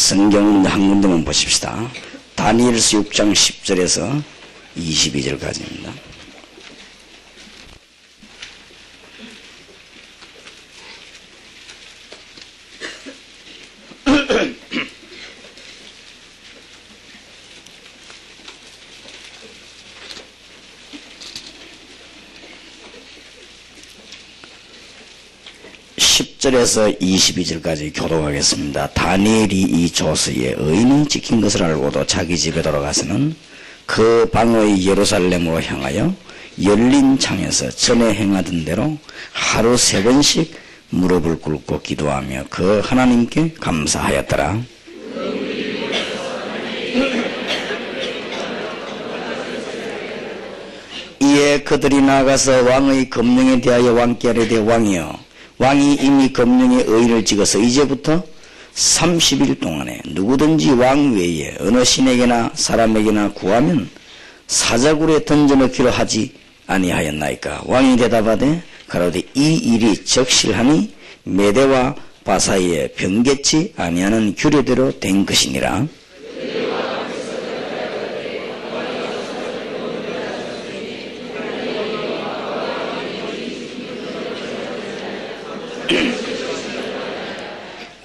성경 한 군데만 보십시다. 다니엘서 6장 10절에서 22절까지입니다. 에서 22절까지 교독하겠습니다. 다니엘이 이 조서에 의인이 찍힌 것을 알고도 자기 집에 돌아가서는 그 방의 예루살렘으로 향하여 열린 창에서 전에 행하던 대로 하루 3번씩 무릎을 꿇고 기도하며 그 하나님께 감사하였더라. 이에 그들이 나가서 왕의 검령에 대하여 왕께 아뢰되 왕이여, 왕이 이미 검령에 의인을 찍어서 이제부터 30일 동안에 누구든지 왕 외에 어느 신에게나 사람에게나 구하면 사자굴에 던져넣기로 하지 아니하였나이까. 왕이 대답하되 가로되 이 일이 적실하니 메대와 바사이에 변개치 아니하는 규례대로 된 것이니라.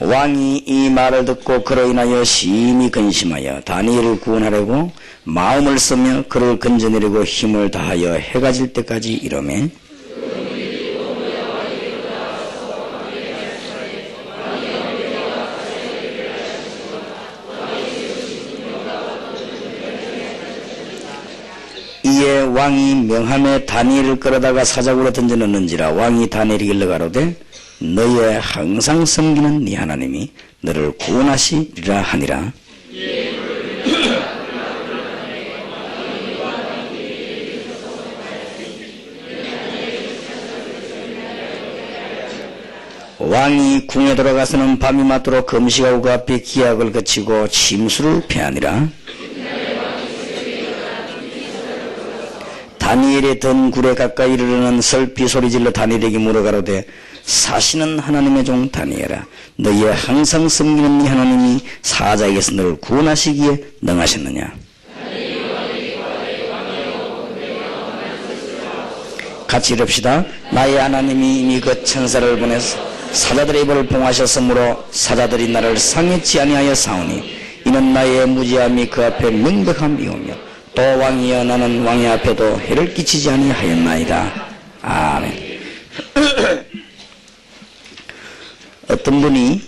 왕이 이 말을 듣고 그로 인하여 심히 근심하여 다니엘을 구원하려고 마음을 쓰며 그를 건져내려고 힘을 다하여 해가 질 때까지 이르매 이에 왕이 명함에 다니엘을 끌어다가 사자굴에 던져넣는지라. 왕이 다니엘에게 일러가로되 너의 항상 섬기는 네 하나님이 너를 구원하시리라 하니라. 왕이 궁에 들어가서는 밤이 맞도록 금식하고 그 앞에 기약을 거치고 침수를 패하니라. 다니엘의 든 굴에 가까이 이르르는 설피 소리질러 다니엘에게 물어가로되 사시는 하나님의 종 다니엘아, 너희의 항상 섬기는 네 하나님이 사자에게서 너를 구원하시기에 능하셨느냐. 같이 이릅시다. 나의 하나님이 이미 그 천사를 보내서 사자들의 입을 봉하셨으므로 사자들이 나를 상해치 아니하여 싸우니 이는 나의 무지함이 그 앞에 명백함이오며 또 왕이여 나는 왕의 앞에도 해를 끼치지 아니하였나이다. 아멘. 어떤 분이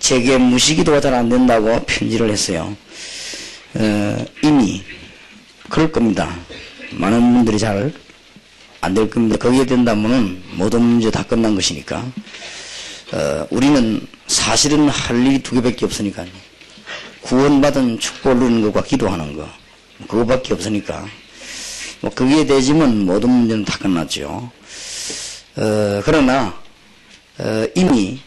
제게 무시기도가 잘 안된다고 편지를 했어요. 이미 그럴 겁니다. 많은 분들이 잘 안될 겁니다. 거기에 된다면은 모든 문제 다 끝난 것이니까. 우리는 사실은 할 일이 2개밖에 없으니까요. 구원받은 축복을 누리는 것과 기도하는 것, 그거밖에 없으니까 거기에 대지면 모든 문제는 다 끝났죠. 그러나 이미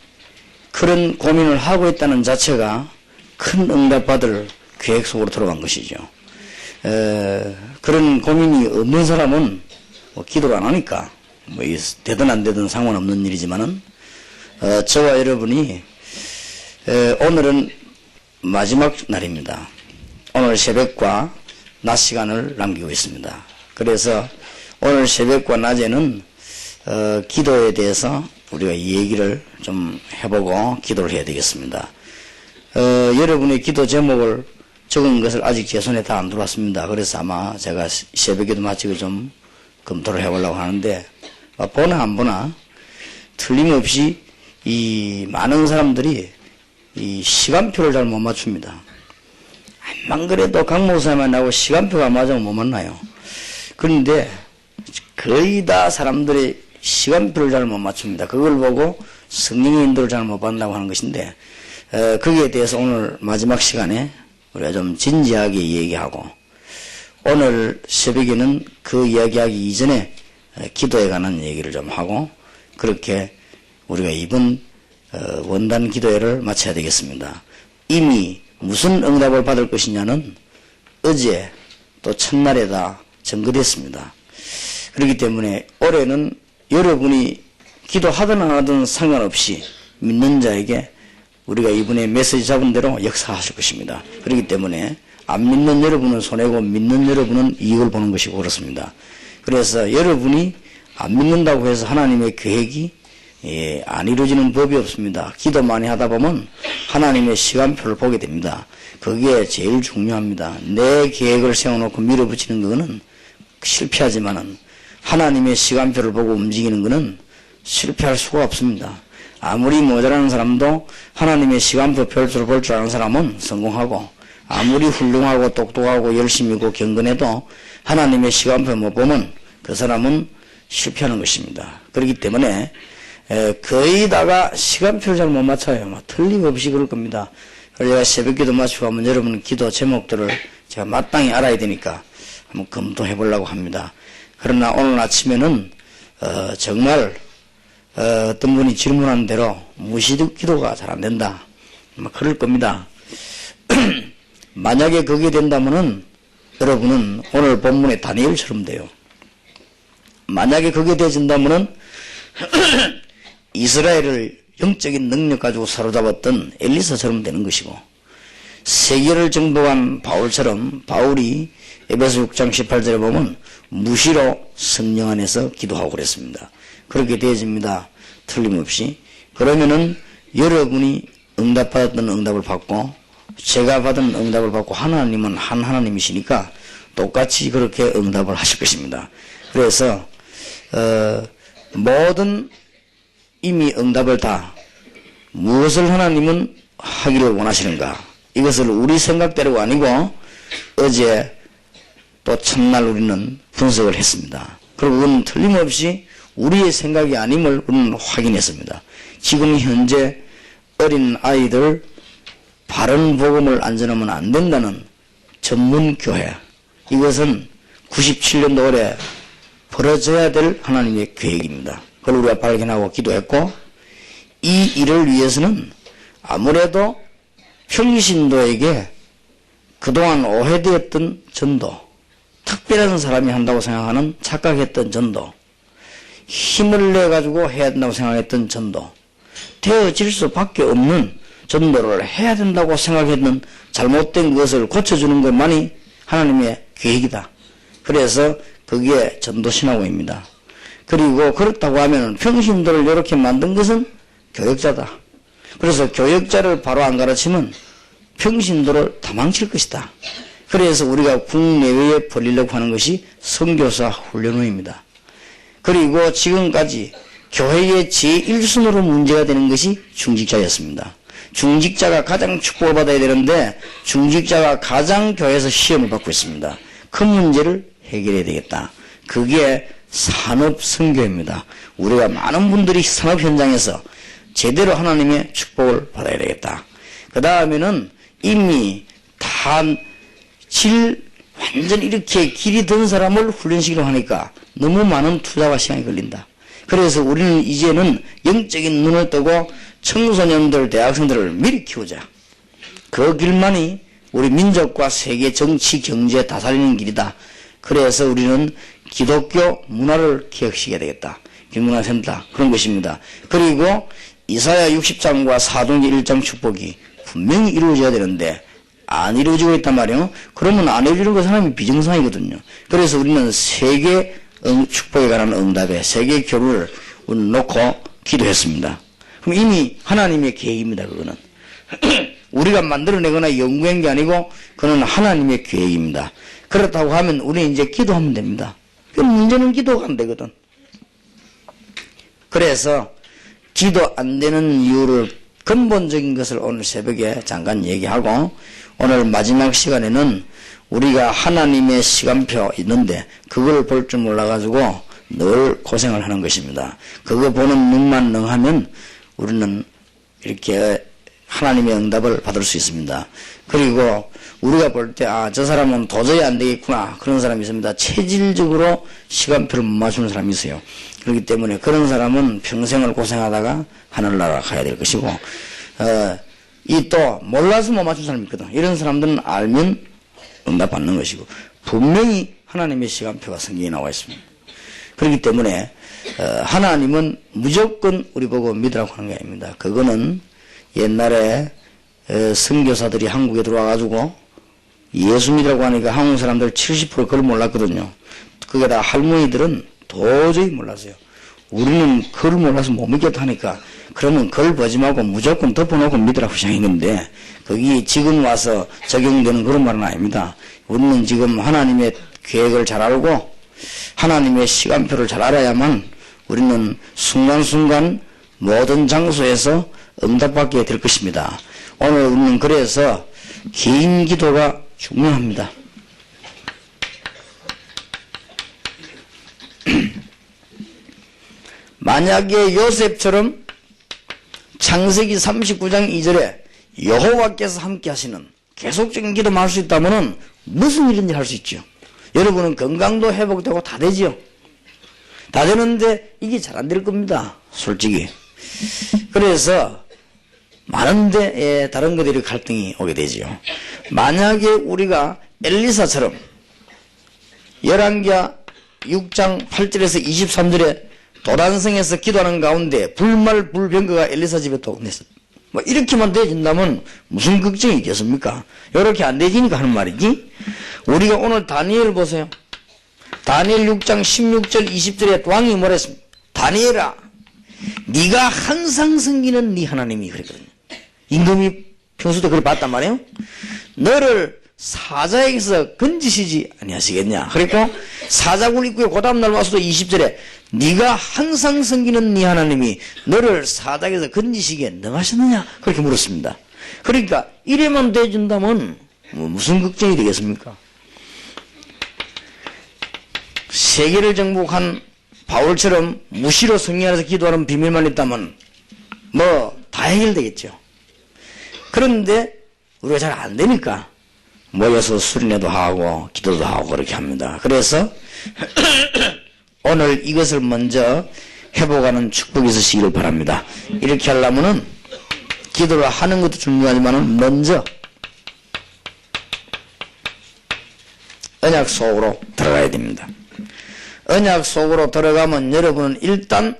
그런 고민을 하고 있다는 자체가 큰 응답받을 계획 속으로 들어간 것이죠. 그런 고민이 없는 사람은 기도를 안 하니까 되든 안 되든 상관없는 일이지만은 저와 여러분이 오늘은 마지막 날입니다. 오늘 새벽과 낮 시간을 남기고 있습니다. 그래서 오늘 새벽과 낮에는 기도에 대해서 우리가 이 얘기를 좀 해보고 기도를 해야 되겠습니다. 여러분의 기도 제목을 적은 것을 아직 제 손에 다 안 들어왔습니다. 그래서 아마 제가 새벽에도 마치고 좀 검토를 해보려고 하는데 보나 안 보나 틀림없이 이 많은 사람들이 이 시간표를 잘 못 맞춥니다. 안 그래도 강 목사만 나고 시간표가 맞으면 못 만나요. 그런데 거의 다 사람들이 시간표를 잘 못 맞춥니다. 그걸 보고 성령의 인도를 잘 못 받는다고 하는 것인데 거기에 대해서 오늘 마지막 시간에 우리가 좀 진지하게 얘기하고 오늘 새벽에는 그 이야기하기 이전에 기도에 관한 얘기를 좀 하고 그렇게 우리가 이번 원단 기도회를 마쳐야 되겠습니다. 이미 무슨 응답을 받을 것이냐는 어제 또 첫날에 다 증거됐습니다. 그렇기 때문에 올해는 여러분이 기도하든 안 하든 상관없이 믿는 자에게 우리가 이번에 메시지 잡은 대로 역사하실 것입니다. 그렇기 때문에 안 믿는 여러분은 손해고 믿는 여러분은 이익을 보는 것이고 그렇습니다. 그래서 여러분이 안 믿는다고 해서 하나님의 계획이 안 이루어지는 법이 없습니다. 기도 많이 하다 보면 하나님의 시간표를 보게 됩니다. 그게 제일 중요합니다. 내 계획을 세워놓고 밀어붙이는 거는 실패하지만은 하나님의 시간표를 보고 움직이는 거는 실패할 수가 없습니다. 아무리 모자라는 사람도 하나님의 시간표 별수를 볼 줄 아는 사람은 성공하고, 아무리 훌륭하고 똑똑하고 열심히고 경건해도 하나님의 시간표 못 보면 그 사람은 실패하는 것입니다. 그렇기 때문에 거의 다가 시간표를 잘 못 맞춰요. 틀림없이 그럴 겁니다. 그래서 제가 새벽기도 마치고 하면 여러분 기도 제목들을 제가 마땅히 알아야 되니까 한번 검토해 보려고 합니다. 그러나 오늘 아침에는 정말 어떤 분이 질문한 대로 무시득 기도가 잘 안 된다. 그럴 겁니다. 만약에 그게 된다면은 여러분은 오늘 본문의 다니엘처럼 돼요. 만약에 그게 되진다면은 이스라엘을 영적인 능력 가지고 사로잡았던 엘리사처럼 되는 것이고, 세계를 정복한 바울처럼 바울이 에베소 6장 18절에 보면 무시로 성령 안에서 기도하고 그랬습니다. 그렇게 되어집니다. 틀림없이. 그러면은 여러분이 응답받았던 응답을 받고 제가 받은 응답을 받고 하나님은 한 하나님이시니까 똑같이 그렇게 응답을 하실 것입니다. 그래서 모든 이미 응답을 다 무엇을 하나님은 하기를 원하시는가, 이것을 우리 생각대로가 아니고 어제 또 첫날 우리는 분석을 했습니다. 그리고 그건 틀림없이 우리의 생각이 아님을 우리는 확인했습니다. 지금 현재 어린 아이들 바른 복음을 안 전하면 안 된다는 전문교회, 이것은 97년도 올해 벌어져야 될 하나님의 계획입니다. 그걸 우리가 발견하고 기도했고, 이 일을 위해서는 아무래도 평신도에게 그동안 오해되었던 전도, 특별한 사람이 한다고 생각하는 착각했던 전도, 힘을 내가지고 해야 된다고 생각했던 전도, 되어질 수밖에 없는 전도를 해야 된다고 생각했던 잘못된 것을 고쳐주는 것만이 하나님의 계획이다. 그래서 그게 전도신학원입니다. 그리고 그렇다고 하면 평신도를 이렇게 만든 것은 교역자다. 그래서 교역자를 바로 안 가르치면 평신도를 다 망칠 것이다. 그래서 우리가 국내외에 벌리려고 하는 것이 선교사 훈련원입니다. 그리고 지금까지 교회의 제1순으로 문제가 되는 것이 중직자였습니다. 중직자가 가장 축복을 받아야 되는데 중직자가 가장 교회에서 시험을 받고 있습니다. 그 문제를 해결해야 되겠다. 그게 산업선교입니다. 우리가 많은 분들이 산업 현장에서 제대로 하나님의 축복을 받아야 되겠다. 그 다음에는 이미 다 완전 이렇게 길이 든 사람을 훈련시키려고 하니까 너무 많은 투자와 시간이 걸린다. 그래서 우리는 이제는 영적인 눈을 뜨고 청소년들, 대학생들을 미리 키우자. 그 길만이 우리 민족과 세계 정치, 경제 다 살리는 길이다. 그래서 우리는 기독교 문화를 기억시켜야 되겠다. 김문화 센터 그런 것입니다. 그리고 이사야 60장과 사도행전 1장 축복이 분명히 이루어져야 되는데 안 이루어지고 있단 말이에요. 그러면 안 이루어지는 것은 하나님의 비정상이거든요. 그래서 우리는 세계 축복에 관한 응답에 세계 교류를 놓고 기도했습니다. 그럼 이미 하나님의 계획입니다. 그거는 우리가 만들어내거나 연구한 게 아니고 그는 하나님의 계획입니다. 그렇다고 하면 우리는 이제 기도하면 됩니다. 그 문제는 기도가 안 되거든. 그래서 기도 안 되는 이유를, 근본적인 것을 오늘 새벽에 잠깐 얘기하고, 오늘 마지막 시간에는 우리가 하나님의 시간표 있는데 그걸 볼 줄 몰라가지고 늘 고생을 하는 것입니다. 그거 보는 눈만 능하면 우리는 이렇게 하나님의 응답을 받을 수 있습니다. 그리고 우리가 볼 때 저 사람은 도저히 안 되겠구나 그런 사람이 있습니다. 체질적으로 시간표를 못 맞추는 사람이 있어요. 그렇기 때문에 그런 사람은 평생을 고생하다가 하늘나라 가야 될 것이고, 이 또 몰라서 못 맞춘 사람이 있거든. 이런 사람들은 알면 응답받는 것이고, 분명히 하나님의 시간표가 성경에 나와 있습니다. 그렇기 때문에 하나님은 무조건 우리 보고 믿으라고 하는 게 아닙니다. 그거는 옛날에 선교사들이 한국에 들어와가지고 예수 믿으라고 하니까 한국 사람들 70% 그걸 몰랐거든요. 거기다 할머니들은 도저히 몰랐어요. 우리는 그걸 몰라서 못 믿겠다 하니까 그러면 그걸 보지 말고 무조건 덮어놓고 믿으라고 생각했는데 거기 지금 와서 적용되는 그런 말은 아닙니다. 우리는 지금 하나님의 계획을 잘 알고 하나님의 시간표를 잘 알아야만 우리는 순간순간 모든 장소에서 응답받게 될 것입니다. 오늘 우리는 그래서 긴 기도가 중요합니다. 만약에 요셉처럼 창세기 39장 2절에 여호와께서 함께 하시는 계속적인 기도만 할 수 있다면 무슨 일인지 할 수 있죠. 여러분은 건강도 회복되고 다 되지요. 다 되는데 이게 잘 안 될 겁니다. 솔직히. 그래서 많은데 다른 것들이 갈등이 오게 되지요. 만약에 우리가 엘리사처럼 열왕기하 6장 8절에서 23절에 도단성에서 기도하는 가운데 불말불병거가 엘리사 집에 도냈습니다. 뭐 이렇게만 되어진다면 무슨 걱정이 있겠습니까? 이렇게 안 되지니까 하는 말이지. 우리가 오늘 다니엘 보세요. 다니엘 6장 16절 20절에 왕이 뭐랬습니까? 다니엘아, 네가 항상 섬기는 네 하나님이 그랬거든요. 임금이 평소때 그걸 봤단 말이에요. 너를 사자에게서 건지시지 아니하시겠냐. 그리고 사자굴 입구에 그 다음날 와서도 20절에 네가 항상 섬기는 네 하나님이 너를 사자에게서 건지시기에 능하셨느냐 그렇게 물었습니다. 그러니까 이래만 돼준다면 무슨 걱정이 되겠습니까? 세계를 정복한 바울처럼 무시로 성령 안에서 기도하는 비밀만 있다면 뭐 다 해결되겠죠. 그런데 우리가 잘 안 되니까 모여서 수련회도 하고 기도도 하고 그렇게 합니다. 그래서 오늘 이것을 먼저 회복하는 축복이 있으시기를 바랍니다. 이렇게 하려면은 기도를 하는 것도 중요하지만 먼저 언약 속으로 들어가야 됩니다. 언약 속으로 들어가면 여러분은 일단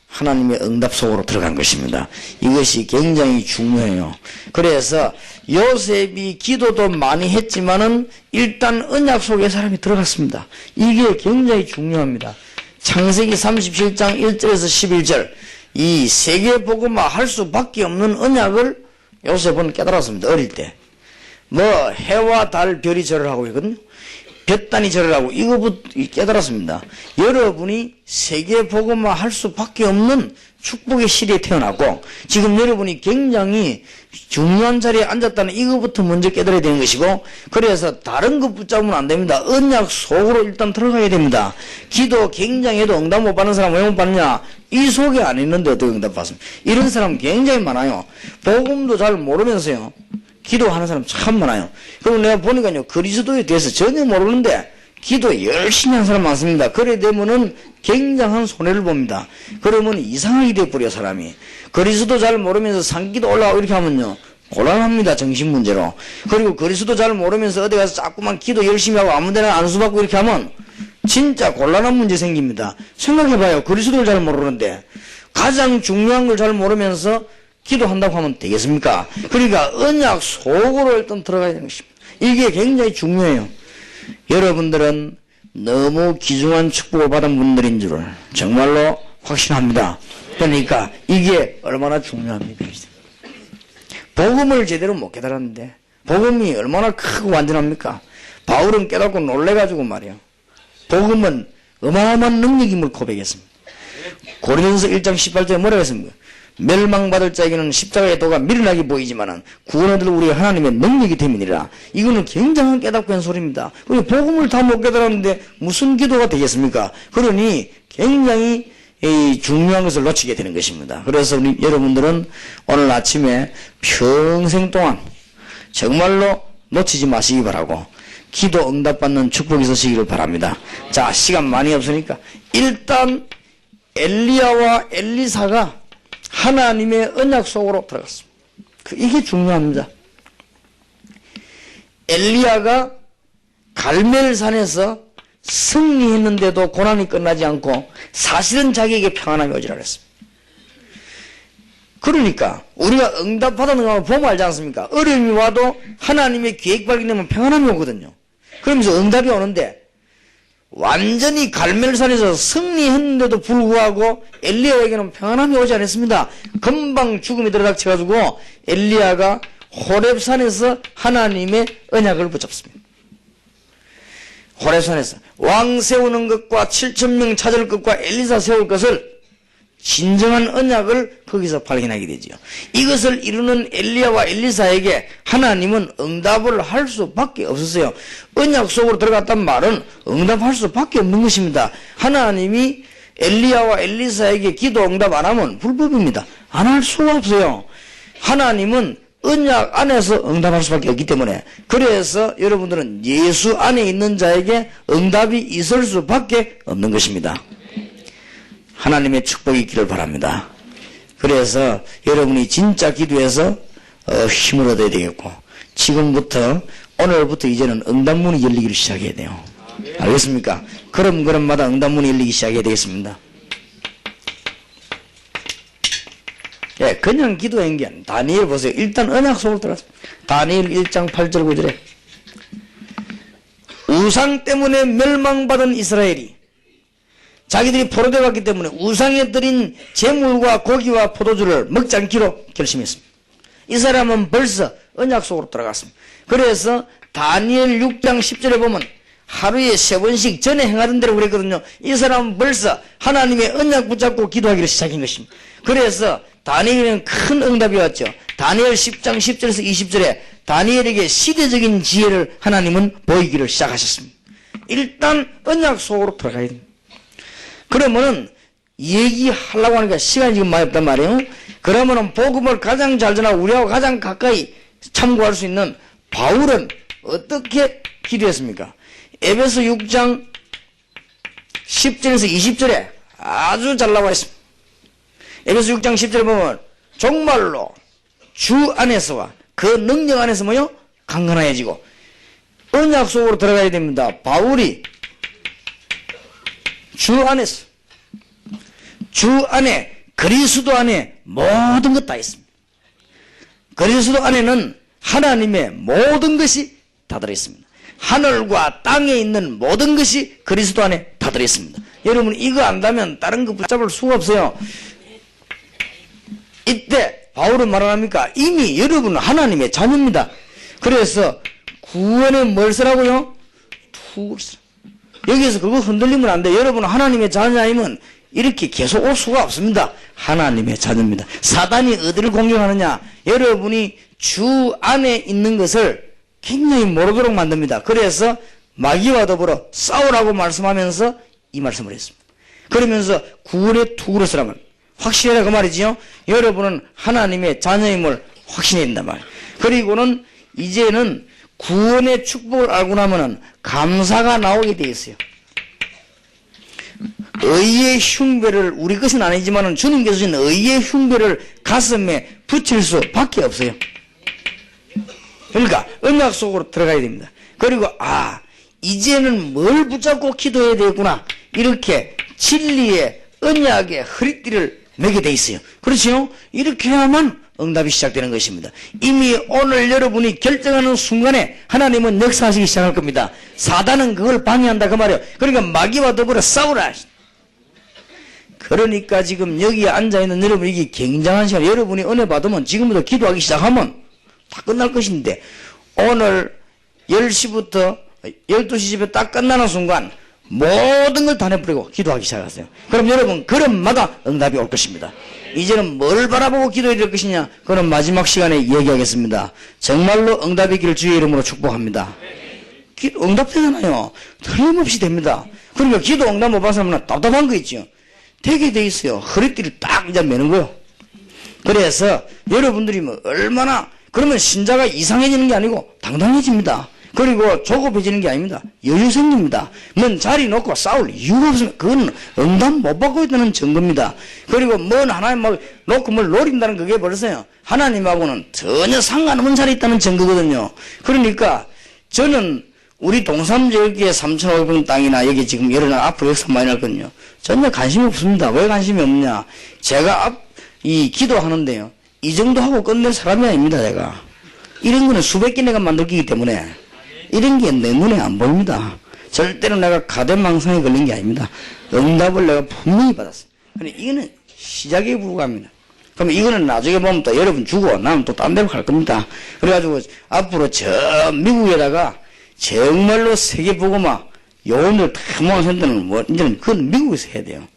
하나님의 응답 속으로 들어간 것입니다. 이것이 굉장히 중요해요. 그래서 요셉이 기도도 많이 했지만은 일단 언약 속에 사람이 들어갔습니다. 이게 굉장히 중요합니다. 창세기 37장 1절에서 11절 이 세계복음화 할 수밖에 없는 언약을 요셉은 깨달았습니다. 어릴 때. 뭐 해와 달 별이 절을 하고 있거든요. 볕단이 절을 하고 이거부터 깨달았습니다. 여러분이 세계복음화 할 수밖에 없는 축복의 시대에 태어났고 지금 여러분이 굉장히 중요한 자리에 앉았다는 이거부터 먼저 깨달아야 되는 것이고 그래서 다른 것 붙잡으면 안 됩니다. 언약 속으로 일단 들어가야 됩니다. 기도 굉장히 해도 응답 못 받는 사람 왜 못 받느냐? 이 속에 안 있는데 어떻게 응답 받습니까? 이런 사람 굉장히 많아요. 복음도 잘 모르면서요. 기도하는 사람 참 많아요. 그럼 내가 보니까요, 그리스도에 대해서 전혀 모르는데, 기도 열심히 하는 사람 많습니다. 그래 되면은 굉장한 손해를 봅니다. 그러면 이상하게 돼버려, 사람이. 그리스도 잘 모르면서 산기도 올라가고 이렇게 하면요, 곤란합니다, 정신문제로. 그리고 그리스도 잘 모르면서 어디 가서 자꾸만 기도 열심히 하고 아무 데나 안수받고 이렇게 하면, 진짜 곤란한 문제 생깁니다. 생각해봐요. 그리스도를 잘 모르는데, 가장 중요한 걸 잘 모르면서, 기도한다고 하면 되겠습니까? 그러니까 언약 속으로 일단 들어가야 되는 것입니다. 이게 굉장히 중요해요. 여러분들은 너무 귀중한 축복을 받은 분들인 줄을 정말로 확신합니다. 그러니까 이게 얼마나 중요합니까? 복음을 제대로 못 깨달았는데 복음이 얼마나 크고 완전합니까? 바울은 깨닫고 놀래가지고 말이에요. 복음은 어마어마한 능력임을 고백했습니다. 고린도서 1장 18절에 뭐라고 했습니까? 멸망받을 자에게는 십자가의 도가 미련하게 보이지만은 구원을 얻을 우리 하나님의 능력이 됨이니라. 이거는 굉장한 깨닫고 한 소리입니다. 복음을 다 못 깨달았는데 무슨 기도가 되겠습니까? 그러니 굉장히 중요한 것을 놓치게 되는 것입니다. 그래서 우리 여러분들은 오늘 아침에 평생 동안 정말로 놓치지 마시기 바라고 기도 응답받는 축복이 있으시기를 바랍니다. 자, 시간 많이 없으니까 일단 엘리야와 엘리사가 하나님의 언약 속으로 들어갔습니다. 이게 중요합니다. 엘리야가 갈멜산에서 승리했는데도 고난이 끝나지 않고 사실은 자기에게 평안함이 오지라 그랬습니다. 그러니까 우리가 응답받는 거 보면 알지 않습니까? 어려움이 와도 하나님의 계획 발견되면 평안함이 오거든요. 그러면서 응답이 오는데 완전히 갈멜산에서 승리했는데도 불구하고 엘리야에게는 평안함이 오지 않았습니다. 금방 죽음이 들어닥쳐가지고 엘리야가 호렙산에서 하나님의 언약을 붙잡습니다. 호렙산에서 왕 세우는 것과 7,000명 찾을 것과 엘리사 세울 것을 진정한 언약을 거기서 발견하게 되죠. 이것을 이루는 엘리야와 엘리사에게 하나님은 응답을 할 수밖에 없었어요. 언약 속으로 들어갔단 말은 응답할 수밖에 없는 것입니다. 하나님이 엘리야와 엘리사에게 기도 응답 안 하면 불법입니다. 안 할 수가 없어요. 하나님은 언약 안에서 응답할 수밖에 없기 때문에, 그래서 여러분들은 예수 안에 있는 자에게 응답이 있을 수밖에 없는 것입니다. 하나님의 축복이 있기를 바랍니다. 그래서 여러분이 진짜 기도해서 힘을 얻어야 되겠고, 지금부터 오늘부터 이제는 응답문이 열리기를 시작해야 돼요. 알겠습니까? 걸음걸음마다 응답문이 열리기 시작해야 되겠습니다. 예, 그냥 기도한 게 아니에요. 다니엘 보세요. 일단 언약 속으로 들어갔습니다. 다니엘 1장 8절 9절에 우상 때문에 멸망받은 이스라엘이 자기들이 포로되어 갔기 때문에 우상에 드린 재물과 고기와 포도주를 먹지 않기로 결심했습니다. 이 사람은 벌써 언약 속으로 들어갔습니다. 그래서 다니엘 6장 10절에 보면 하루에 3번씩 전에 행하던 대로 그랬거든요. 이 사람은 벌써 하나님의 언약 붙잡고 기도하기를 시작한 것입니다. 그래서 다니엘에는 큰 응답이 왔죠. 다니엘 10장 10절에서 20절에 다니엘에게 시대적인 지혜를 하나님은 보이기를 시작하셨습니다. 일단 언약 속으로 들어가야 됩니다. 그러면은 얘기하려고 하니까 시간이 지금 많이 없단 말이에요. 그러면은 복음을 가장 잘 전하고 우리하고 가장 가까이 참고할 수 있는 바울은 어떻게 기도했습니까? 에베소 6장 10절에서 20절에 아주 잘 나와 있습니다. 에베소 6장 10절에 보면 정말로 주 안에서와 그 능력 안에서 뭐요? 강건해지고 언약 속으로 들어가야 됩니다. 바울이 주 안에서, 주 안에, 그리스도 안에 모든 것 다 있습니다. 그리스도 안에는 하나님의 모든 것이 다 들어있습니다. 하늘과 땅에 있는 모든 것이 그리스도 안에 다 들어있습니다. 여러분 이거 안다면 다른 거 붙잡을 수가 없어요. 이때 바울은 말합니까? 이미 여러분은 하나님의 자녀입니다. 그래서 구원에 뭘 쓰라고요? 투구를 쓰라. 여기에서 그거 흔들리면 안 돼. 여러분은 하나님의 자녀 아니면 이렇게 계속 올 수가 없습니다. 하나님의 자녀입니다. 사단이 어디를 공격하느냐? 여러분이 주 안에 있는 것을 굉장히 모르도록 만듭니다. 그래서 마귀와 더불어 싸우라고 말씀하면서 이 말씀을 했습니다. 그러면서 구원의 투구를 쓰라면 확실해라 그 말이지요. 여러분은 하나님의 자녀임을 확신해야 된단 말이에요. 그리고는 이제는 구원의 축복을 알고 나면은 감사가 나오게 돼 있어요. 의의 흉배를, 우리 것은 아니지만은 주님께서 주신 의의 흉배를 가슴에 붙일 수밖에 없어요. 그러니까 언약 속으로 들어가야 됩니다. 그리고 이제는 뭘 붙잡고 기도해야 되겠구나, 이렇게 진리의 언약의 허리띠를 매게 돼 있어요. 그렇죠? 이렇게 해야만 응답이 시작되는 것입니다. 이미 오늘 여러분이 결정하는 순간에 하나님은 역사하시기 시작할 겁니다. 사단은 그걸 방해한다 그 말이에요. 그러니까 마귀와 더불어 싸우라. 그러니까 지금 여기에 앉아있는 여러분, 이게 굉장한 시간, 여러분이 은혜 받으면 지금부터 기도하기 시작하면 다 끝날 것인데, 오늘 10시부터 12시 집에 딱 끝나는 순간 모든 걸 다 내버리고 기도하기 시작하세요. 그럼 여러분 걸음마다 응답이 올 것입니다. 이제는 뭘 바라보고 기도해야 될 것이냐, 그건 마지막 시간에 얘기하겠습니다. 정말로 응답이 있기를 주의 이름으로 축복합니다. 응답되잖아요. 틀림없이 됩니다. 그러니까 기도 응답 못 받은 사람은 답답한 거 있죠. 되게 돼 있어요. 허리띠를 딱 이제 매는 거예요. 그래서 여러분들이 뭐 얼마나, 그러면 신자가 이상해지는 게 아니고 당당해집니다. 그리고 조급해지는 게 아닙니다. 여유 생깁니다. 뭔 자리 놓고 싸울 이유가 없으면 그건 응답 못 받고 있다는 증거입니다. 그리고 뭔 하나님 막 놓고 뭘 노린다는 그게 벌써요, 하나님하고는 전혀 상관없는 자리에 있다는 증거거든요. 그러니까 저는 우리 동삼지역의 3,500평 땅이나 여기 지금 여러 날 앞으로 역사 많이 날거든요. 전혀 관심이 없습니다. 왜 관심이 없냐? 제가 이 기도하는데요, 이 정도 하고 끝낼 사람이 아닙니다, 제가. 이런 거는 수백 개 내가 만들기 때문에 이런 게 내 눈에 안 보입니다. 절대로 내가 가대망상에 걸린 게 아닙니다. 응답을 내가 분명히 받았어요. 근데 이거는 시작에 불과합니다. 그럼 이거는 나중에 보면 또 여러분 주고 나는 또 딴 데로 갈 겁니다. 그래가지고 앞으로 저 미국에다가 정말로 세계보고마 요원들 다 모아놓은 데는 뭐 이제는 그건 미국에서 해야 돼요.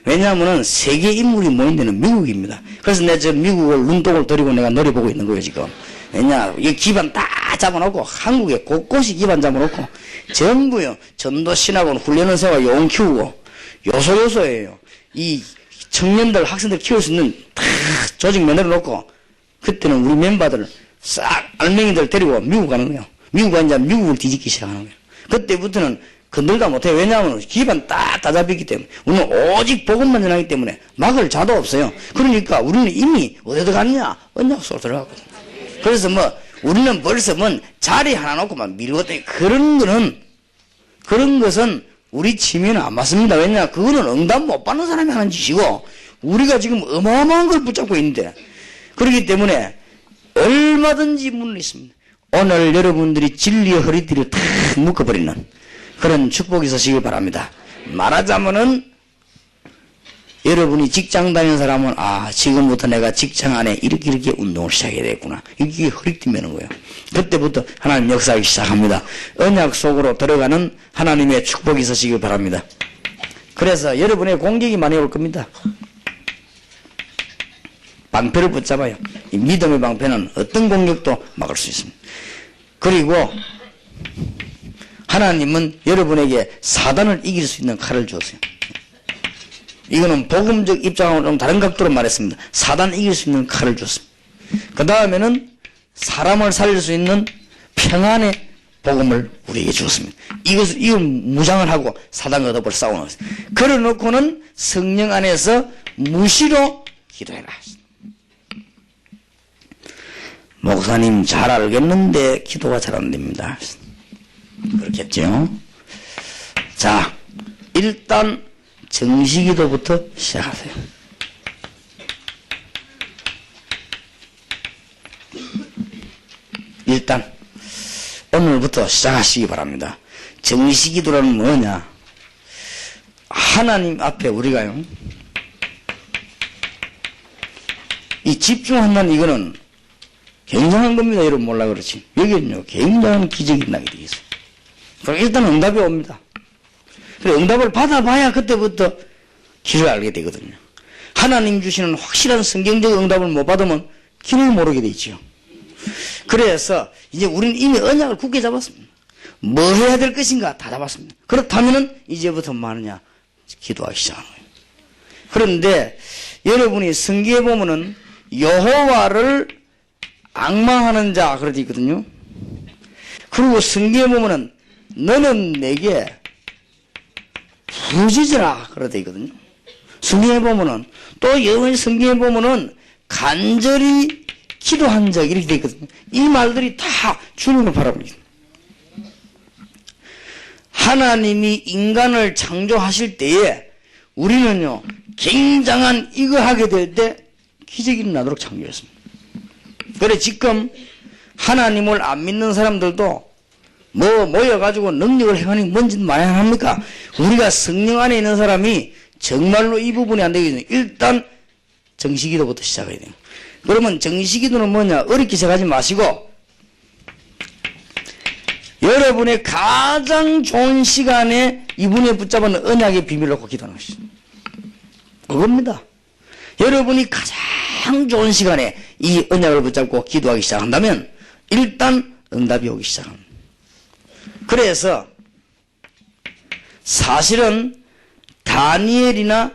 왜냐하면은 세계 인물이 모인 데는 미국입니다. 그래서 내가 저 미국을 눈독을 들이고 내가 노려보고 있는 거예요, 지금. 왜냐, 이 기반 다 잡아놓고, 한국에 곳곳이 기반 잡아놓고, 전부요, 전도 신학원 훈련을 세워 요원 키우고, 요소요소예요. 이 청년들, 학생들 키울 수 있는 다 조직 만들어 놓고, 그때는 우리 멤버들 싹 알맹이들 데리고 미국 가는 거예요. 미국 가 이제 미국을 뒤집기 시작하는 거예요. 그때부터는 건들다 못해요. 왜냐하면 기반 다 잡혔기 때문에. 우리는 오직 복음만 전하기 때문에 막을 자도 없어요. 그러니까 우리는 이미 어디서 갔냐? 언약속으로 들어갔거든요. 그래서 뭐 우리는 벌써 뭐 자리 하나 놓고만 밀거든요. 그런 것은 우리 취미는 안 맞습니다. 왜냐? 그거는 응답 못 받는 사람이 하는 짓이고 우리가 지금 어마어마한 걸 붙잡고 있는데 그렇기 때문에 얼마든지 문은 있습니다. 오늘 여러분들이 진리의 허리띠를 탁 묶어버리는 그런 축복이 있으시길 바랍니다. 말하자면은 여러분이 직장 다니는 사람은 지금부터 내가 직장 안에 이렇게 운동을 시작해야 되겠구나. 이게 허리띠 매는 거예요. 그때부터 하나님 역사하기 시작합니다. 언약 속으로 들어가는 하나님의 축복이 있으시길 바랍니다. 그래서 여러분의 공격이 많이 올 겁니다. 방패를 붙잡아요. 이 믿음의 방패는 어떤 공격도 막을 수 있습니다. 그리고 하나님은 여러분에게 사단을 이길 수 있는 칼을 주었어요. 이거는 복음적 입장하고 좀 다른 각도로 말했습니다. 사단 이길 수 있는 칼을 주었습니다. 그 다음에는 사람을 살릴 수 있는 평안의 복음을 우리에게 주었습니다. 이걸 무장을 하고 사단과 더불어 싸우는 것입니다. 그래 놓고는 성령 안에서 무시로 기도해라. 목사님 잘 알겠는데 기도가 잘 안 됩니다. 그렇겠죠? 자, 일단 정시기도부터 시작하세요. 일단 오늘부터 시작하시기 바랍니다. 정시기도라는 뭐냐? 하나님 앞에 우리가요, 이 집중한다는 이거는 굉장한 겁니다. 여러분 몰라 그렇지. 여기는요, 굉장한 기적이 일어나게 되어 있어요. 그럼 일단 응답이 옵니다. 그래, 응답을 받아봐야 그때부터 길을 알게 되거든요. 하나님 주시는 확실한 성경적 응답을 못 받으면 길을 모르게 돼 있죠. 그래서 이제 우리는 이미 언약을 굳게 잡았습니다. 뭐 해야 될 것인가 다 잡았습니다. 그렇다면은 이제부터 뭐 하느냐? 기도하기 시작하는 거예요. 그런데 여러분이 성경에 보면은 여호와를 앙망하는 자 그렇게 있거든요. 그리고 성경에 보면은 너는 내게 부르짖으라 그렇게 있거든요. 성경에 보면은 또 여러분이 성경에 보면은 간절히 기도한 적 이렇게 되어 있거든요. 이 말들이 다 주님을 바랍니다. 하나님이 인간을 창조하실 때에 우리는요 굉장한 이거 하게 될 때 기적이 일어나도록 창조했습니다. 그래 지금 하나님을 안 믿는 사람들도 뭐 모여가지고 능력을 행하는 게 뭔지 말해야 합니까? 우리가 성령 안에 있는 사람이 정말로 이 부분이 안 되겠네요. 일단 정시기도부터 시작해야 돼요. 그러면 정시기도는 뭐냐? 어렵게 생각하지 마시고 여러분의 가장 좋은 시간에 이분에 붙잡은 언약의 비밀을 놓고 기도하는 것이죠. 그겁니다. 여러분이 가장 좋은 시간에 이 언약을 붙잡고 기도하기 시작한다면 일단 응답이 오기 시작합니다. 그래서 사실은 다니엘이나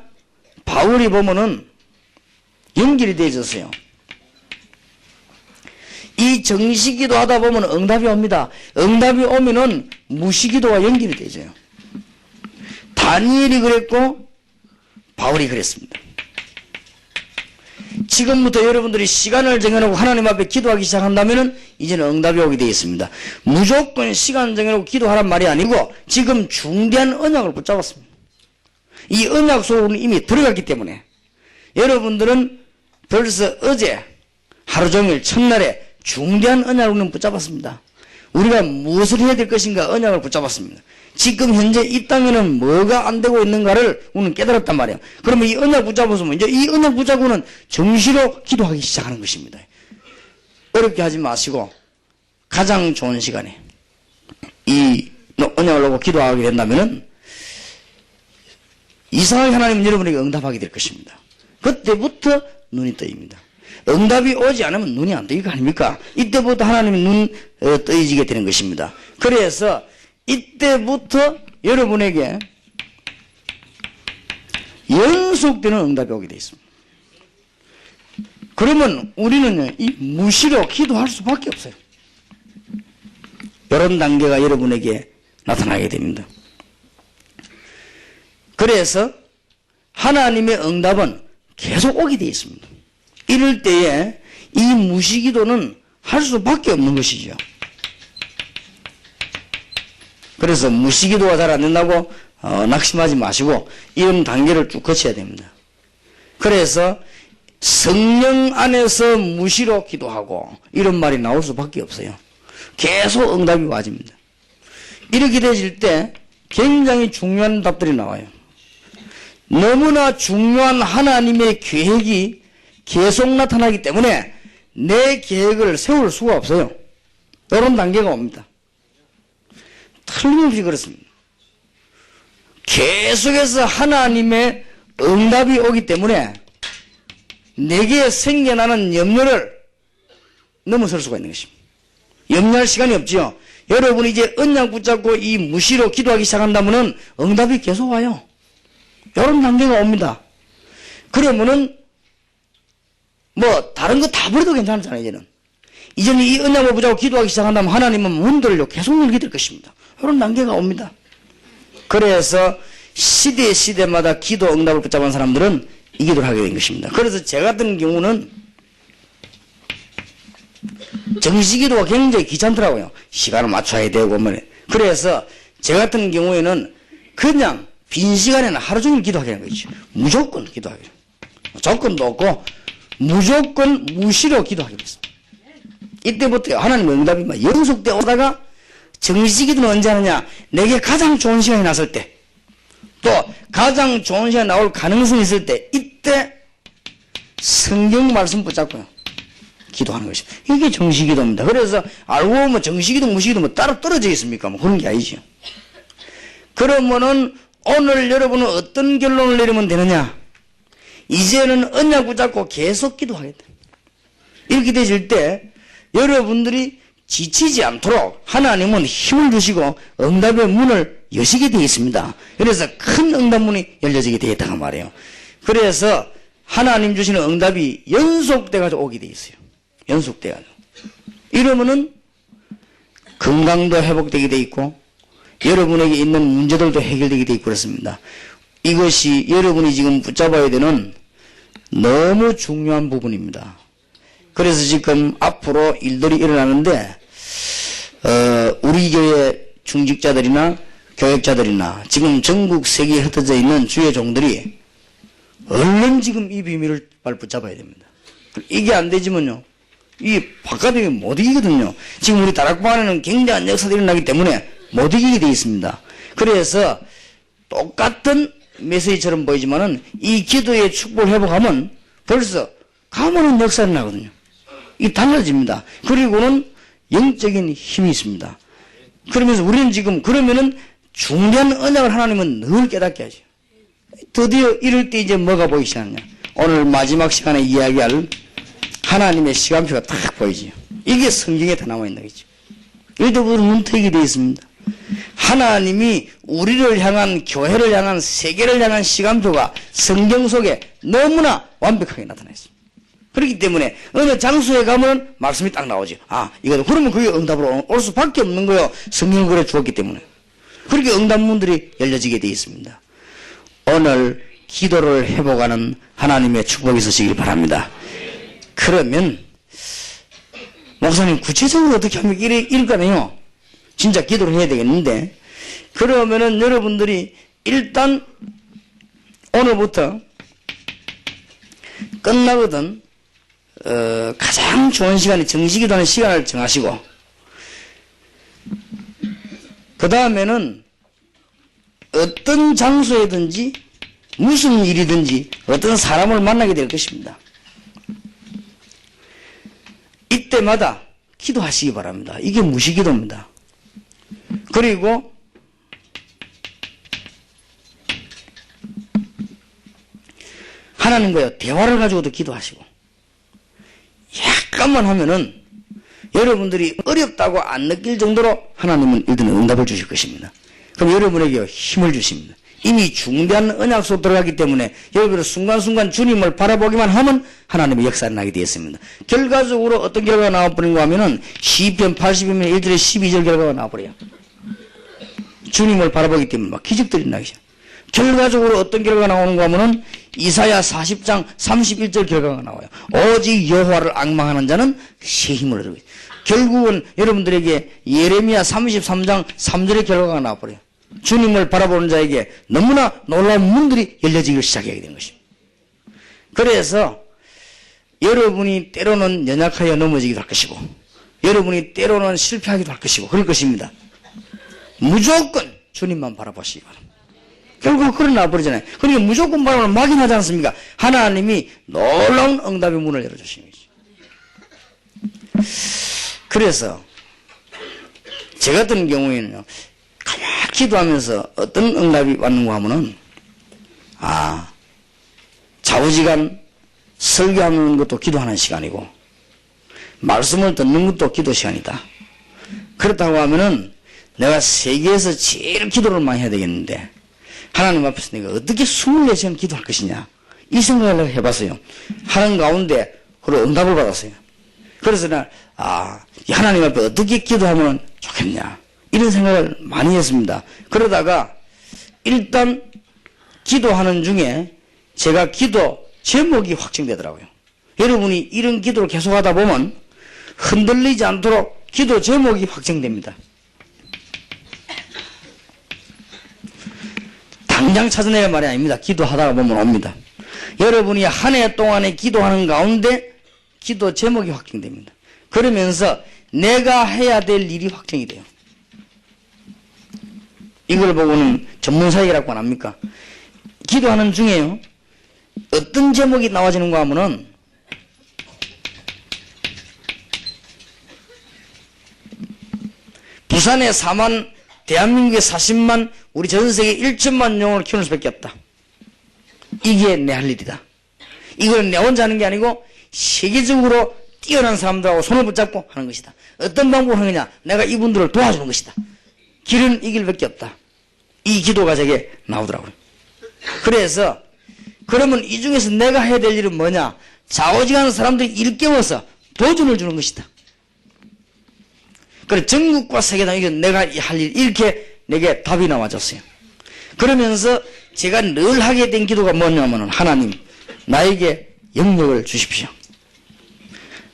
바울이 보면은 연결이 되어 있었어요. 이 정시기도 하다 보면 응답이 옵니다. 응답이 오면은 무시기도와 연결이 되죠. 다니엘이 그랬고 바울이 그랬습니다. 지금부터 여러분들이 시간을 정해놓고 하나님 앞에 기도하기 시작한다면 이제는 응답이 오게 되어 있습니다. 무조건 시간 정해놓고 기도하란 말이 아니고 지금 중대한 언약을 붙잡았습니다. 이 언약 속으로는 이미 들어갔기 때문에 여러분들은 벌써 어제 하루 종일 첫날에 중대한 언약을 붙잡았습니다. 우리가 무엇을 해야 될 것인가 언약을 붙잡았습니다. 지금 현재 이 땅에는 뭐가 안 되고 있는가를 우리는 깨달았단 말이에요. 그러면 이 언약 붙잡았으면 이제 이 언약 붙잡고는 정시로 기도하기 시작하는 것입니다. 어렵게 하지 마시고 가장 좋은 시간에 이 언약을 놓고 기도하게 된다면은 이상하게 하나님은 여러분에게 응답하게 될 것입니다. 그때부터 눈이 떠입니다. 응답이 오지 않으면 눈이 안 뜨일 거 아닙니까? 이때부터 하나님의 눈 떠지게 되는 것입니다. 그래서 이때부터 여러분에게 연속되는 응답이 오게 되어 있습니다. 그러면 우리는 이 무시로 기도할 수밖에 없어요. 이런 단계가 여러분에게 나타나게 됩니다. 그래서 하나님의 응답은 계속 오게 되어 있습니다. 이럴 때에 이 무시기도는 할 수밖에 없는 것이죠. 그래서 무시기도가 잘 안 된다고 낙심하지 마시고 이런 단계를 쭉 거쳐야 됩니다. 그래서 성령 안에서 무시로 기도하고 이런 말이 나올 수밖에 없어요. 계속 응답이 와집니다. 이렇게 되질 때 굉장히 중요한 답들이 나와요. 너무나 중요한 하나님의 계획이 계속 나타나기 때문에 내 계획을 세울 수가 없어요. 이런 단계가 옵니다. 틀림없이 그렇습니다. 계속해서 하나님의 응답이 오기 때문에 내게 생겨나는 염려를 넘어설 수가 있는 것입니다. 염려할 시간이 없지요. 여러분이 이제 언약 붙잡고 이 무시로 기도하기 시작한다면 응답이 계속 와요. 이런 단계가 옵니다. 그러면은 뭐 다른 거 다 버려도 괜찮잖아요. 이제는 이 언약을 붙잡고 기도하기 시작한다면 하나님은 문들을 계속 열게 될 것입니다. 이런 단계가 옵니다. 그래서 시대마다 기도 응답을 붙잡은 사람들은 이 기도를 하게 된 것입니다. 그래서 제 같은 경우는 정시기도가 굉장히 귀찮더라고요. 시간을 맞춰야 되고 뭐. 그래서 제 같은 경우에는 그냥 빈 시간에는 하루 종일 기도하게 하는 거죠. 무조건 기도하게. 조건도 없고 무조건 무시로 기도하게 됐습니다. 이때부터 하나님의 응답이 막 연속되어 오다가 정시기도는 언제 하느냐? 내게 가장 좋은 시간이 났을 때, 또 가장 좋은 시간이 나올 가능성이 있을 때, 이때 성경 말씀 붙잡고요 기도하는 것입니다. 이게 정시기도입니다. 그래서 알고 보면 정시기도 무시기도 뭐 따로 떨어져 있습니까? 뭐 그런 게 아니죠. 그러면은 오늘 여러분은 어떤 결론을 내리면 되느냐? 이제는 언약 붙잡고 계속 기도하겠다. 이렇게 되실 때 여러분들이 지치지 않도록 하나님은 힘을 주시고 응답의 문을 여시게 되어 있습니다. 그래서 큰 응답문이 열려지게 되어 있다고 말해요. 그래서 하나님 주시는 응답이 연속돼가지고 오게 되어 있어요. 연속돼가지고. 이러면은 건강도 회복되게 되어 있고 여러분에게 있는 문제들도 해결되게 되어 있고 그렇습니다. 이것이 여러분이 지금 붙잡아야 되는 너무 중요한 부분입니다. 그래서 지금 앞으로 일들이 일어나는데 우리 교회 중직자들이나 교역자들이나 지금 전국 세계에 흩어져 있는 주의 종들이 얼른 지금 이 비밀을 빨리 붙잡아야 됩니다. 이게 안 되지만요 이 바깥에 못 이기거든요. 지금 우리 다락방에는 굉장한 역사들이 일어나기 때문에 못 이기게 되어 있습니다. 그래서 똑같은 메시지처럼 보이지만은 이 기도의 축복을 회복하면 벌써 가만한 역사가 나거든요. 이게 달라집니다. 그리고는 영적인 힘이 있습니다. 그러면서 우리는 지금 그러면은 중대한 언약을 하나님은 늘 깨닫게 하죠. 드디어 이럴 때 이제 뭐가 보이기 시작하냐. 오늘 마지막 시간에 이야기할 하나님의 시간표가 딱 보이죠. 이게 성경에 다 나와 있는 거죠. 이때부터 눈뜨게 되어 있습니다. 하나님이 우리를 향한 교회를 향한 세계를 향한 시간표가 성경 속에 너무나 완벽하게 나타나 있습니다. 그렇기 때문에 어느 장소에 가면 말씀이 딱 나오지. 아, 이거 그러면 그게 응답으로 올 수밖에 없는 거예요. 성경을 그래 주었기 때문에. 그렇게 응답문들이 열려지게 되어 있습니다. 오늘 기도를 회복하는 하나님의 축복이 있으시길 바랍니다. 그러면 목사님 구체적으로 어떻게 하면 이럴까네요. 진짜 기도를 해야 되겠는데 그러면은 여러분들이 일단 오늘부터 끝나거든 가장 좋은 시간이 정시기도하는 시간을 정하시고, 그 다음에는 어떤 장소에든지 무슨 일이든지 어떤 사람을 만나게 될 것입니다. 이때마다 기도하시기 바랍니다. 이게 무시기도입니다. 그리고 하나님과의 대화를 가지고도 기도하시고, 약간만 하면은 여러분들이 어렵다고 안 느낄 정도로 하나님은 일단 응답을 주실 것입니다. 그럼 여러분에게 힘을 주십니다. 이미 중대한 언약속 들어가기 때문에 여러분은 순간순간 주님을 바라보기만 하면 하나님의 역사가 나게 되었습니다. 결과적으로 어떤 결과가 나와버린가 하면은 시편 80이면 1절에 12절 결과가 나와버려요. 주님을 바라보기 때문에 막 기적들이 나기 시작. 결과적으로 어떤 결과가 나오는가 하면은 이사야 40장 31절 결과가 나와요. 오직 여호와를 앙망하는 자는 새 힘을 얻을 것이다. 결국은 여러분들에게 예레미야 33장 3절의 결과가 나와버려요. 주님을 바라보는 자에게 너무나 놀라운 문들이 열려지기 시작하게 되는 것입니다. 그래서 여러분이 때로는 연약하여 넘어지기도 할 것이고, 여러분이 때로는 실패하기도 할 것이고 그럴 것입니다. 무조건 주님만 바라보시기 바랍니다. 결국 그런 나버리잖아요. 그러니까 무조건 바라보면 막연하지 않습니까? 하나님이 놀라운 응답의 문을 열어주시는 거죠. 그래서 저 같은 경우에는요, 가만히 기도하면서 어떤 응답이 왔는가 하면은, 좌우지간 설교하는 것도 기도하는 시간이고, 말씀을 듣는 것도 기도 시간이다. 그렇다고 하면은 내가 세계에서 제일 기도를 많이 해야 되겠는데, 하나님 앞에서 내가 어떻게 24시간 기도할 것이냐, 이 생각을 내가 해봤어요. 하는 가운데 그런 응답을 받았어요. 그래서 나 하나님 앞에 어떻게 기도하면 좋겠냐, 이런 생각을 많이 했습니다. 그러다가 일단 기도하는 중에 제가 기도 제목이 확정되더라고요. 여러분이 이런 기도를 계속하다 보면 흔들리지 않도록 기도 제목이 확정됩니다. 당장 찾아내야 말이 아닙니다. 기도하다가 보면 옵니다. 여러분이 한 해 동안에 기도하는 가운데 기도 제목이 확정됩니다. 그러면서 내가 해야 될 일이 확정이 돼요. 이걸 보고는 전문사역이라고 안 합니까? 기도하는 중에요, 어떤 제목이 나와지는가 하면은, 부산에 4만, 대한민국에 40만, 우리 전 세계 1천만 영혼을 키우는 수밖에 없다. 이게 내 할 일이다. 이걸 내 혼자 하는 게 아니고 세계적으로 뛰어난 사람들하고 손을 붙잡고 하는 것이다. 어떤 방법으로 하는 거냐? 내가 이분들을 도와주는 것이다. 길은 이 길밖에 없다. 이 기도가 제게 나오더라고요. 그래서 그러면 이 중에서 내가 해야 될 일은 뭐냐? 좌우지간 사람들이 일깨워서 도전을 주는 것이다. 그래, 전국과 세계다, 이게 내가 할 일, 이렇게 내게 답이 나와졌어요. 그러면서 제가 늘 하게 된 기도가 뭐냐면, 하나님, 나에게 영역을 주십시오.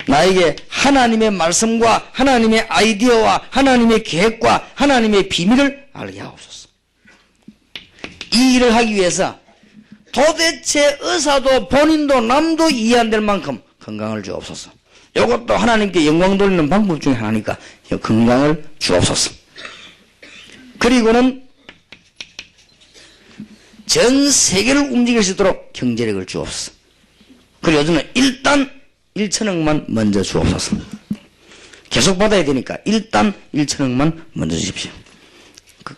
나에게 하나님의 말씀과 하나님의 아이디어와 하나님의 계획과 하나님의 비밀을 알게 하옵소서. 이 일을 하기 위해서 도대체 의사도 본인도 남도 이해 안 될 만큼 건강을 주옵소서. 이것도 하나님께 영광 돌리는 방법 중에 하나니까 건강을 주옵소서. 그리고는 전 세계를 움직일 수 있도록 경제력을 주옵소서. 그리고 요즘은 일단 1천억만 먼저 주옵소서. 계속 받아야 되니까 일단 1천억만 먼저 주십시오.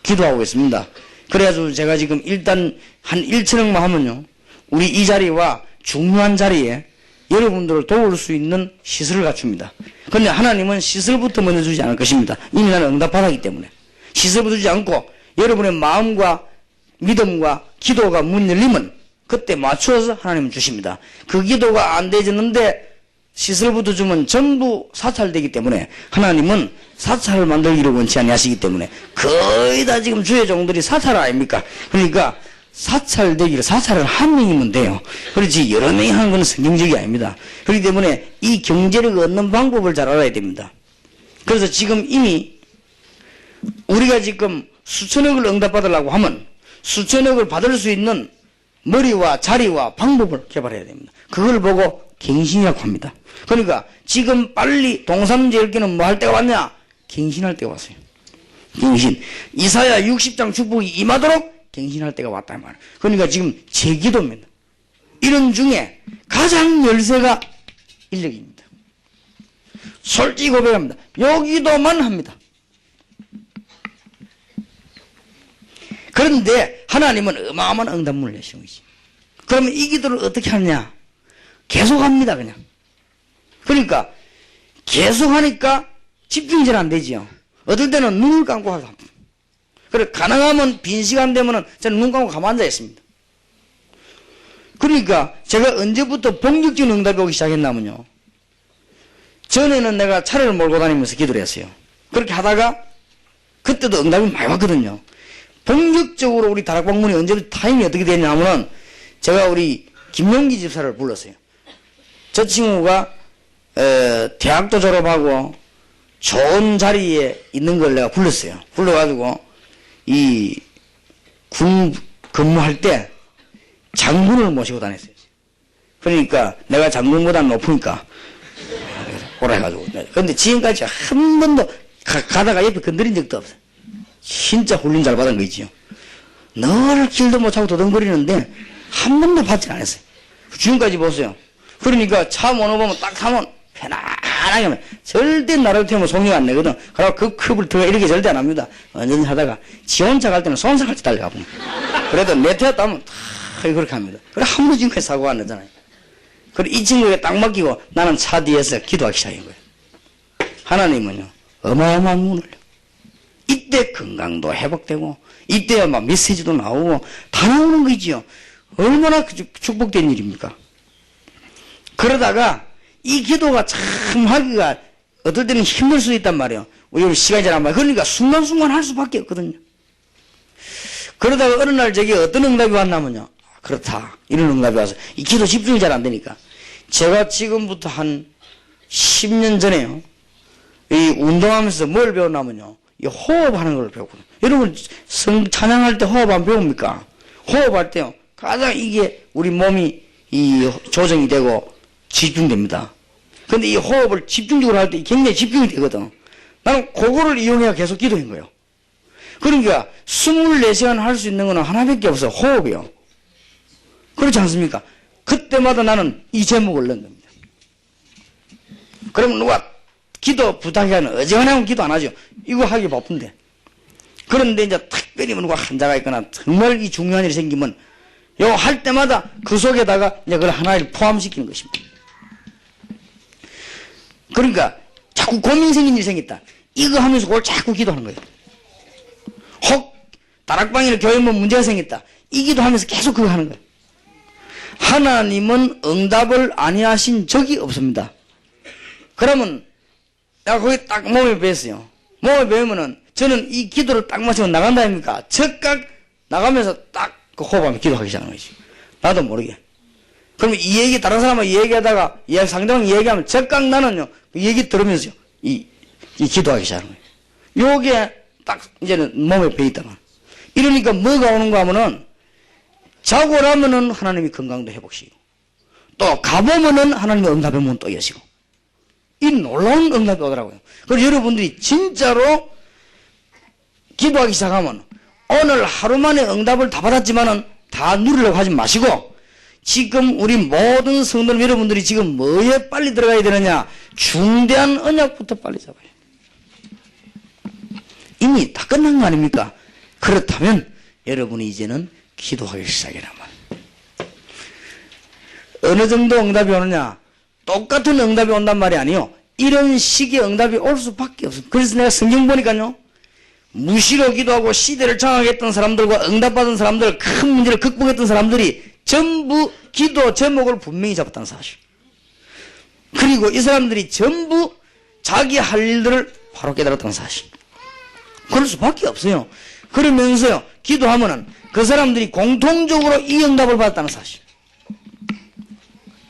기도하고 있습니다. 그래가지고 제가 지금 일단 한 1천억만 하면요, 우리 이 자리와 중요한 자리에 여러분들을 도울 수 있는 시설을 갖춥니다. 그런데 하나님은 시설부터 먼저 주지 않을 것입니다. 이미 나는 응답받았기 때문에. 시설부터 주지 않고 여러분의 마음과 믿음과 기도가 문 열리면 그때 맞추어서 하나님은 주십니다. 그 기도가 안 되졌는데 시설부터 주면 전부 사찰되기 때문에 하나님은 사찰을 만들기를 원치 아니하시기 때문에 거의 다 지금 주의 종들이 사찰 아닙니까? 그러니까 사찰되기를, 사찰은 한 명이면 돼요. 그렇지 여러 명이 하는 건 성경적이 아닙니다. 그렇기 때문에 이 경제력을 얻는 방법을 잘 알아야 됩니다. 그래서 지금 이미 우리가 지금 수천억을 응답받으려고 하면 수천억을 받을 수 있는 머리와 자리와 방법을 개발해야 됩니다. 그걸 보고 갱신이라고 합니다. 그러니까 지금 빨리 동삼제일기는 뭐 할 때가 왔냐? 갱신할 때가 왔어요. 갱신. 이사야 60장 축복이 임하도록 갱신할 때가 왔다 말이에요. 그러니까 지금 제기도입니다. 이런 중에 가장 열쇠가 인력입니다. 솔직히 고백합니다. 여기도만 합니다. 그런데 하나님은 어마어마한 응답문을 내시는 거지. 그러면 이 기도를 어떻게 하느냐? 계속합니다, 그냥. 그러니까 계속하니까 집중이 잘 안 되지요. 어떨 때는 눈을 감고 하고 합니다. 그래 가능하면 빈 시간 되면은 저는 눈 감고 가만 앉아 있습니다. 그러니까 제가 언제부터 본격적인 응답이 오기 시작했냐면요. 전에는 내가 차를 몰고 다니면서 기도를 했어요. 그렇게 하다가 그때도 응답이 많이 왔거든요. 본격적으로 우리 다락방문이 언제부터 타임이 어떻게 되냐면은 제가 우리 김용기 집사를 불렀어요. 저 친구가 대학도 졸업하고 좋은 자리에 있는 걸 내가 불렀어요. 불러가지고 이 군 근무할 때 장군을 모시고 다녔어요. 그러니까 내가 장군보다 높으니까 오라 해가지고. 근데 지금까지 한 번도 가다가 옆에 건드린 적도 없어요. 진짜 훈련 잘 받은 거 있지요. 늘 길도 못 차고 도덩거리는데 한 번도 받지 않았어요. 지금까지 보세요. 그러니까 차 번호 보면 딱 타면 편안하게 하면 절대 나를 태우면 속력 안 내거든. 그래서 그 컵을 들어 이렇게 절대 안 합니다. 완전히 하다가 지 혼자 갈 때는 손상같이 달려가고. 그래도 내 태웠다 하면 다 그렇게 합니다. 그래 한 번도 지금까지 사고가 안 나잖아요. 그래 이 친구에게 딱 맡기고 나는 차 뒤에서 기도하기 시작한 거예요. 하나님은요 어마어마한 문을 이때 건강도 회복되고 이때야 막 메시지도 나오고 다 나오는 거지요. 얼마나 축복된 일입니까? 그러다가 이 기도가 참 하기가 어떨 때는 힘들 수도 있단 말이에요. 우리 시간이 잘 안 맞아요. 그러니까 순간순간 할 수밖에 없거든요. 그러다가 어느 날 저기 어떤 응답이 왔냐면요. 그렇다. 이런 응답이 와서 이 기도 집중이 잘 안 되니까 제가 지금부터 한 10년 전에요. 이 운동하면서 뭘 배웠냐면요. 이 호흡하는 걸 배웠거든요. 여러분 찬양할 때 호흡 안 배웁니까? 호흡할 때요. 가장 이게 우리 몸이 이 조정이 되고 집중됩니다. 근데 이 호흡을 집중적으로 할 때 굉장히 집중이 되거든. 나는 그거를 이용해야 계속 기도한 거예요. 그러니까 24시간 할 수 있는 거는 하나밖에 없어요. 호흡이요. 그렇지 않습니까? 그때마다 나는 이 제목을 넣은 겁니다. 그러면 누가 기도 부탁하면 어지간하면 기도 안 하죠. 이거 하기 바쁜데. 그런데 이제 특별히 누가 환자가 있거나 정말 이 중요한 일이 생기면 요 할 때마다 그 속에다가 이제 그걸 하나를 포함시키는 것입니다. 그러니까 자꾸 고민 생긴 일이 생겼다. 이거 하면서 그걸 자꾸 기도하는 거예요. 혹 다락방이나 교회 뭐 문제가 생겼다. 이 기도하면서 계속 그거 하는 거예요. 하나님은 응답을 아니하신 적이 없습니다. 그러면 내가 거기 딱 몸에 배웠어요. 몸에 배우면은 저는 이 기도를 딱 마치고 나간다 아닙니까? 즉각 나가면서 딱 그 호흡하며 기도하기 시작하는 거지. 나도 모르게. 그러면 이 얘기 다른 사람하고 얘기하다가 상대방 얘기하면 즉각 나는요 그 얘기 들으면서요 이 기도하기 시작하는 거예요. 요게 딱 이제는 몸에 배있다가 이러니까 뭐가 오는가 하면은 자고 나면은 하나님이 건강도 회복시키고 또 가보면은 하나님이 응답의 문 또 여시고 이 놀라운 응답이 오더라고요. 그래서 여러분들이 진짜로 기도하기 시작하면 오늘 하루 만에 응답을 다 받았지만은 다 누리려고 하지 마시고 지금 우리 모든 성도님 여러분들이 지금 뭐에 빨리 들어가야 되느냐? 중대한 언약부터 빨리 잡아야 돼요. 이미 다 끝난 거 아닙니까? 그렇다면 여러분이 이제는 기도하기 시작이란 말이에요. 어느 정도 응답이 오느냐? 똑같은 응답이 온단 말이 아니요. 이런 식의 응답이 올 수밖에 없어요. 그래서 내가 성경 보니까요. 무시로 기도하고 시대를 장악했던 사람들과 응답받은 사람들, 큰 문제를 극복했던 사람들이 전부 기도 제목을 분명히 잡았다는 사실. 그리고 이 사람들이 전부 자기 할 일들을 바로 깨달았다는 사실. 그럴 수밖에 없어요. 그러면서요, 기도하면은 그 사람들이 공통적으로 이 응답을 받았다는 사실.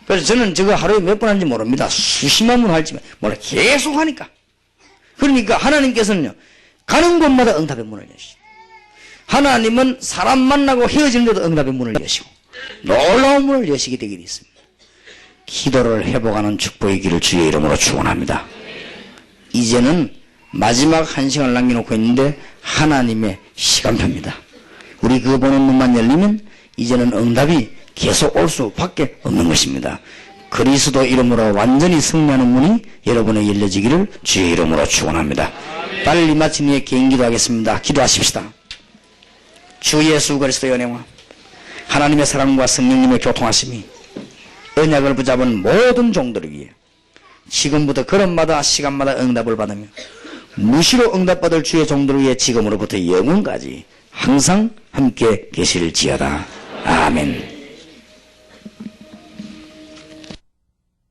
그래서 저는 저거 하루에 몇 번 하는지 모릅니다. 수십만 번 할지 몰라. 계속 하니까. 그러니까 하나님께서는요, 가는 곳마다 응답의 문을 여시고, 하나님은 사람 만나고 헤어지는 데도 응답의 문을 여시고, 놀라운 문을 여시게 되게 되었습니다. 기도를 회복하는 축복의 길을 주의 이름으로 축원합니다. 이제는 마지막 한 시간을 남겨놓고 있는데 하나님의 시간표입니다. 우리 그거 보는 눈만 열리면 이제는 응답이 계속 올 수밖에 없는 것입니다. 그리스도 이름으로 완전히 승리하는 문이 여러분의 열려지기를 주의 이름으로 축원합니다. 빨리 마친 후에 개인 기도하겠습니다. 기도하십시다. 주 예수 그리스도의 은혜와 하나님의 사랑과 성령님의 교통하심이 언약을 붙잡은 모든 종들에게 지금부터 걸음마다 시간마다 응답을 받으며 무시로 응답받을 주의 종들을 위해 지금으로부터 영원까지 항상 함께 계실지어다. 아멘.